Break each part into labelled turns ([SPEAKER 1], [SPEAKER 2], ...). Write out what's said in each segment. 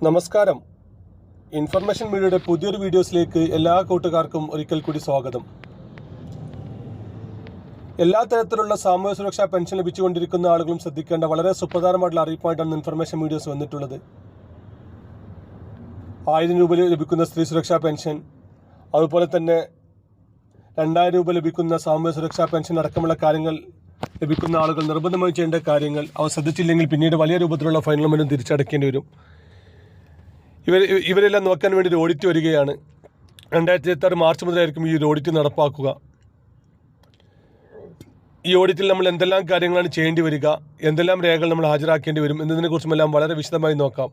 [SPEAKER 1] നമസ്കാരം. ഇൻഫർമേഷൻ മീഡിയയുടെ പുതിയൊരു വീഡിയോസിലേക്ക് എല്ലാ കൂട്ടുകാർക്കും ഒരിക്കൽ കൂടി സ്വാഗതം. എല്ലാ തരത്തിലുള്ള സാമൂഹ്യ സുരക്ഷാ പെൻഷൻ ലഭിച്ചുകൊണ്ടിരിക്കുന്ന ആളുകളും ശ്രദ്ധിക്കേണ്ട വളരെ സുപ്രധാനമായിട്ടുള്ള അറിയിപ്പായിട്ടാണ് ഇൻഫർമേഷൻ വീഡിയോസ് വന്നിട്ടുള്ളത്. 1000 രൂപ ലഭിക്കുന്ന സ്ത്രീ സുരക്ഷാ പെൻഷൻ, അതുപോലെ തന്നെ 2000 രൂപ ലഭിക്കുന്ന സാമൂഹ്യ സുരക്ഷാ പെൻഷൻ അടക്കമുള്ള കാര്യങ്ങൾ ലഭിക്കുന്ന ആളുകൾ നിർബന്ധമായി ചെയ്യേണ്ട കാര്യങ്ങൾ അവ ശ്രദ്ധിച്ചില്ലെങ്കിൽ പിന്നീട് വലിയ രൂപത്തിലുള്ള ഫൈനൽ തിരിച്ചടക്കേണ്ടി വരും. ഇവരെല്ലാം നോക്കാൻ വേണ്ടി ഒരു ഓഡിറ്റ് വരികയാണ്. 2026 മാർച്ച് മുതലായിരിക്കും ഈ ഒരു ഓഡിറ്റ് നടപ്പാക്കുക. ഈ ഓഡിറ്റിൽ നമ്മൾ എന്തെല്ലാം കാര്യങ്ങളാണ് ചെയ്യേണ്ടി വരിക, എന്തെല്ലാം രേഖകൾ നമ്മൾ ഹാജരാക്കേണ്ടി വരും എന്നതിനെക്കുറിച്ചുമെല്ലാം വളരെ വിശദമായി നോക്കാം.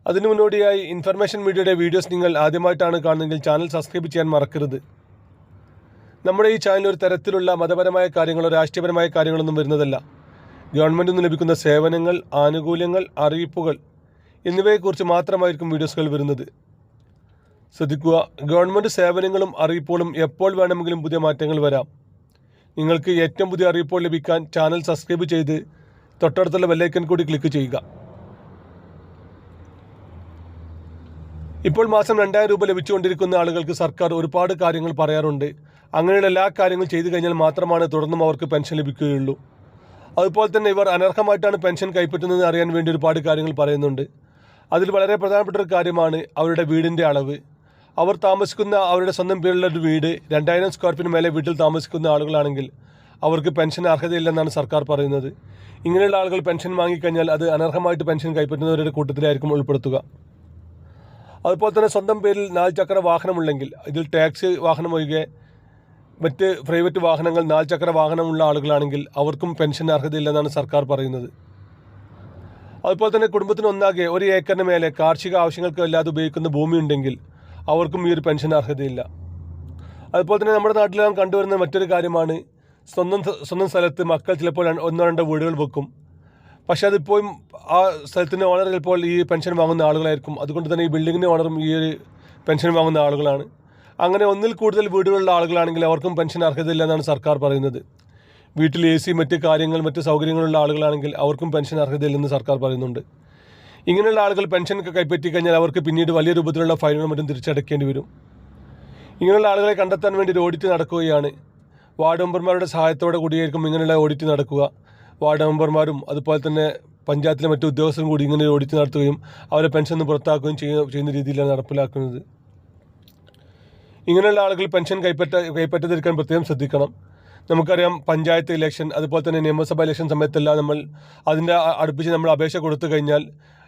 [SPEAKER 1] അതിനു മുന്നോടിയായി ഇൻഫർമേഷൻ മീഡിയയുടെ വീഡിയോസ് നിങ്ങൾ ആദ്യമായിട്ടാണ് കാണുന്നതെങ്കിൽ ചാനൽ സബ്സ്ക്രൈബ് ചെയ്യാൻ മറക്കരുത്. നമ്മുടെ ഈ ചാനൽ ഒരു തരത്തിലുള്ള മതപരമായ കാര്യങ്ങളോ രാഷ്ട്രീയപരമായ കാര്യങ്ങളൊന്നും വരുന്നതല്ല. ഗവൺമെൻറ്റിൽ നിന്ന് ലഭിക്കുന്ന സേവനങ്ങൾ, ആനുകൂല്യങ്ങൾ, അറിയിപ്പുകൾ എന്നിവയെക്കുറിച്ച് മാത്രമായിരിക്കും വീഡിയോസുകൾ വരുന്നത്. ശ്രദ്ധിക്കുക, ഗവൺമെൻറ് സേവനങ്ങളും അറിയിപ്പുകളും എപ്പോൾ വേണമെങ്കിലും പുതിയ മാറ്റങ്ങൾ വരാം. നിങ്ങൾക്ക് ഏറ്റവും പുതിയ അറിയിപ്പുകൾ ലഭിക്കാൻ ചാനൽ സബ്സ്ക്രൈബ് ചെയ്ത് തൊട്ടടുത്തുള്ള ബെല്ലൈക്കൺ കൂടി ക്ലിക്ക് ചെയ്യുക. ഇപ്പോൾ മാസം 2000 രൂപ ലഭിച്ചുകൊണ്ടിരിക്കുന്ന ആളുകൾക്ക് സർക്കാർ ഒരുപാട് കാര്യങ്ങൾ പറയാറുണ്ട്. അങ്ങനെയുള്ള എല്ലാ കാര്യങ്ങളും ചെയ്തു കഴിഞ്ഞാൽ മാത്രമാണ് തുടർന്നും അവർക്ക് പെൻഷൻ ലഭിക്കുകയുള്ളൂ. അതുപോലെ തന്നെ ഇവർ അനർഹമായിട്ടാണ് പെൻഷൻ കൈപ്പറ്റുന്നത് അറിയാൻ വേണ്ടി ഒരുപാട് കാര്യങ്ങൾ പറയുന്നുണ്ട്. അതിൽ വളരെ പ്രധാനപ്പെട്ട ഒരു കാര്യമാണ് അവരുടെ വീടിൻ്റെ അളവ്. അവർ താമസിക്കുന്ന അവരുടെ സ്വന്തം പേരിലുള്ള ഒരു വീട് 2000 സ്ക്വയർ ഫീറ്റിന് മേലെ വീട്ടിൽ താമസിക്കുന്ന ആളുകളാണെങ്കിൽ അവർക്ക് പെൻഷൻ അർഹതയില്ലെന്നാണ് സർക്കാർ പറയുന്നത്. ഇങ്ങനെയുള്ള ആളുകൾ പെൻഷൻ വാങ്ങിക്കഴിഞ്ഞാൽ അത് അനർഹമായിട്ട് പെൻഷൻ കൈപ്പറ്റുന്നവരുടെ കൂട്ടത്തിലായിരിക്കും ഉൾപ്പെടുത്തുക. അതുപോലെ തന്നെ സ്വന്തം പേരിൽ 4 ചക്ര വാഹനമുണ്ടെങ്കിൽ, ഇതിൽ ടാക്സി വാഹനം ഒഴികെ മറ്റ് പ്രൈവറ്റ് വാഹനങ്ങൾ 4 ചക്ര വാഹനമുള്ള ആളുകളാണെങ്കിൽ അവർക്കും പെൻഷൻ അർഹതയില്ലെന്നാണ് സർക്കാർ പറയുന്നത്. അതുപോലെ തന്നെ കുടുംബത്തിന് ഒന്നാകെ 1 ഏക്കറിന് മേലെ കാർഷിക ആവശ്യങ്ങൾക്ക് അല്ലാതെ ഉപയോഗിക്കുന്ന ഭൂമി ഉണ്ടെങ്കിൽ അവർക്കും ഈ ഒരു പെൻഷൻ അർഹതയില്ല. അതുപോലെ തന്നെ നമ്മുടെ നാട്ടിൽ നാം കണ്ടുവരുന്ന മറ്റൊരു കാര്യമാണ് സ്വന്തം സ്ഥലത്ത് മക്കൾ ചിലപ്പോൾ 1-2 വീടുകൾ വെക്കും. പക്ഷേ അതിപ്പോഴും ആ സ്ഥലത്തിൻ്റെ ഓണർ ചിലപ്പോൾ ഈ പെൻഷൻ വാങ്ങുന്ന ആളുകളായിരിക്കും. അതുകൊണ്ട് തന്നെ ഈ ബിൽഡിങ്ങിൻ്റെ ഓണറും ഈ ഒരു പെൻഷൻ വാങ്ങുന്ന ആളുകളാണ്. അങ്ങനെ ഒന്നിൽ കൂടുതൽ വീടുകളുള്ള ആളുകളാണെങ്കിൽ അവർക്കും പെൻഷൻ അർഹതയില്ല എന്നാണ് സർക്കാർ പറയുന്നത്. വീട്ടിൽ AC മറ്റ് കാര്യങ്ങൾ മറ്റ് സൗകര്യങ്ങളുള്ള ആളുകളാണെങ്കിൽ അവർക്കും പെൻഷൻ അർഹതയില്ലെന്ന് സർക്കാർ പറയുന്നുണ്ട്. ഇങ്ങനെയുള്ള ആളുകൾ പെൻഷൻ കൈപ്പറ്റി കഴിഞ്ഞാൽ അവർക്ക് പിന്നീട് വലിയ രൂപത്തിലുള്ള ഫൈനുകളും മറ്റും തിരിച്ചടക്കേണ്ടി വരും. ഇങ്ങനെയുള്ള ആളുകളെ കണ്ടെത്താൻ വേണ്ടി ഒരു ഓഡിറ്റ് നടക്കുകയാണ്. വാർഡ് മെമ്പർമാരുടെ സഹായത്തോടെ കൂടിയായിരിക്കും ഇങ്ങനെയുള്ള ഓഡിറ്റ് നടക്കുക. വാർഡ് മെമ്പർമാരും അതുപോലെ തന്നെ പഞ്ചായത്തിലെ മറ്റു ഉദ്യോഗസ്ഥരും കൂടി ഇങ്ങനെ ഓഡിറ്റ് നടത്തുകയും അവരെ പെൻഷൻ പുറത്താക്കുകയും ചെയ്യുന്ന രീതിയിലാണ് നടപ്പിലാക്കുന്നത്. ഇങ്ങനെയുള്ള ആളുകൾ പെൻഷൻ കൈപ്പറ്റാതിരിക്കാൻ പ്രത്യേകം ശ്രദ്ധിക്കണം. നമുക്കറിയാം, പഞ്ചായത്ത് ഇലക്ഷൻ അതുപോലെ തന്നെ നിയമസഭാ ഇലക്ഷൻ സമയത്തെല്ലാം നമ്മൾ അതിൻ്റെ അടുപ്പിച്ച് നമ്മൾ അപേക്ഷ കൊടുത്തു കഴിഞ്ഞാൽ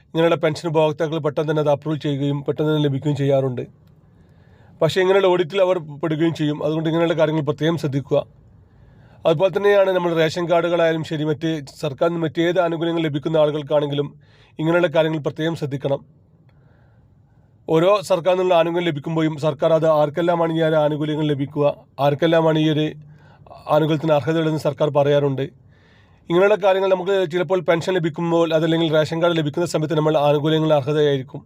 [SPEAKER 1] ഇങ്ങനെയുള്ള പെൻഷൻ ഉപഭോക്താക്കൾ പെട്ടെന്ന് തന്നെ അത് അപ്രൂവ് ചെയ്യുകയും പെട്ടെന്ന് തന്നെ ലഭിക്കുകയും ചെയ്യാറുണ്ട്. പക്ഷേ ഇങ്ങനെയുള്ള ഓഡിറ്റിൽ അവർ പെടുകയും ചെയ്യും. അതുകൊണ്ട് ഇങ്ങനെയുള്ള കാര്യങ്ങൾ പ്രത്യേകം ശ്രദ്ധിക്കുക. അതുപോലെ തന്നെയാണ് നമ്മൾ റേഷൻ കാർഡുകളായാലും ശരി, മറ്റ് സർക്കാരിൽ നിന്ന് മറ്റേത് ആനുകൂല്യങ്ങൾ ലഭിക്കുന്ന ആളുകൾക്കാണെങ്കിലും ഇങ്ങനെയുള്ള കാര്യങ്ങൾ പ്രത്യേകം ശ്രദ്ധിക്കണം. ഓരോ സർക്കാരിൽ നിന്നുള്ള ആനുകൂല്യം ലഭിക്കുമ്പോഴും സർക്കാർ അത് ആർക്കെല്ലാമാണ് ഈ ഒരു ആനുകൂല്യങ്ങൾ ലഭിക്കുക, ആർക്കെല്ലാമാണ് ഈ ഒരു ആനുകൂല്യത്തിന് അർഹതയുള്ളതെന്ന് സർക്കാർ പറയാറുണ്ട്. ഇങ്ങനെയുള്ള കാര്യങ്ങൾ നമുക്ക് ചിലപ്പോൾ പെൻഷൻ ലഭിക്കുമ്പോൾ അതല്ലെങ്കിൽ റേഷൻ കാർഡ് ലഭിക്കുന്ന സമയത്ത് നമ്മൾ ആനുകൂല്യങ്ങൾ അർഹതയായിരിക്കും.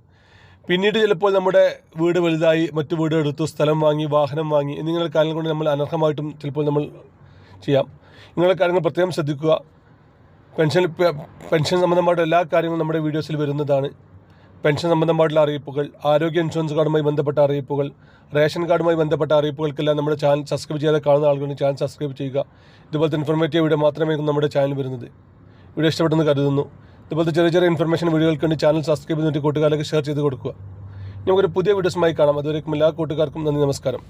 [SPEAKER 1] പിന്നീട് ചിലപ്പോൾ നമ്മുടെ വീട് വലുതായി മറ്റു വീട് എടുത്തു, സ്ഥലം വാങ്ങി, വാഹനം വാങ്ങി എന്നിങ്ങനെ കാര്യങ്ങൾ കൊണ്ട് നമ്മൾ അനർഹമായിട്ടും ചിലപ്പോൾ നമ്മൾ ചെയ്യാം. ഇങ്ങനെയുള്ള കാര്യങ്ങൾ പ്രത്യേകം ശ്രദ്ധിക്കുക. പെൻഷൻ സംബന്ധമായിട്ട് എല്ലാ കാര്യങ്ങളും നമ്മുടെ വീഡിയോസിൽ വരുന്നതാണ്. പെൻഷൻ സംബന്ധമായിട്ടുള്ള അറിയിപ്പുകൾ, ആരോഗ്യ ഇൻഷുറൻസ് കാർഡുമായി ബന്ധപ്പെട്ട അറിയിപ്പുകൾ, റേഷൻ കാർഡുമായി ബന്ധപ്പെട്ട അറിയിപ്പുകൾക്കെല്ലാം നമ്മുടെ ചാനൽ സബ്സ്ക്രൈബ് ചെയ്യാതെ കാണുന്ന ആളുകളുടെ ചാനൽ സബ്സ്ക്രൈബ് ചെയ്യുക. ഇതുപോലത്തെ ഇൻഫോർമേറ്റീവ് വീഡിയോ മാത്രമേ നമ്മുടെ ചാനൽ വരുന്നത്. വീഡിയോ ഇഷ്ടപ്പെട്ടെന്ന് കരുതുന്നു. ഇതുപോലത്തെ ചെറിയ ഇൻഫർമേഷൻ വീഡിയോകൾക്ക് വേണ്ടി ചാനൽ സബ്സ്ക്രൈബ് ചെയ്തിട്ട് കൂട്ടുകാർക്ക് ഷെയർ ചെയ്ത് കൊടുക്കുക. നമുക്കൊരു പുതിയ വീഡിയോസുമായി കാണാം. അതുവരേക്കും എല്ലാ കൂട്ടുകാർക്കും നന്ദി, നമസ്കാരം.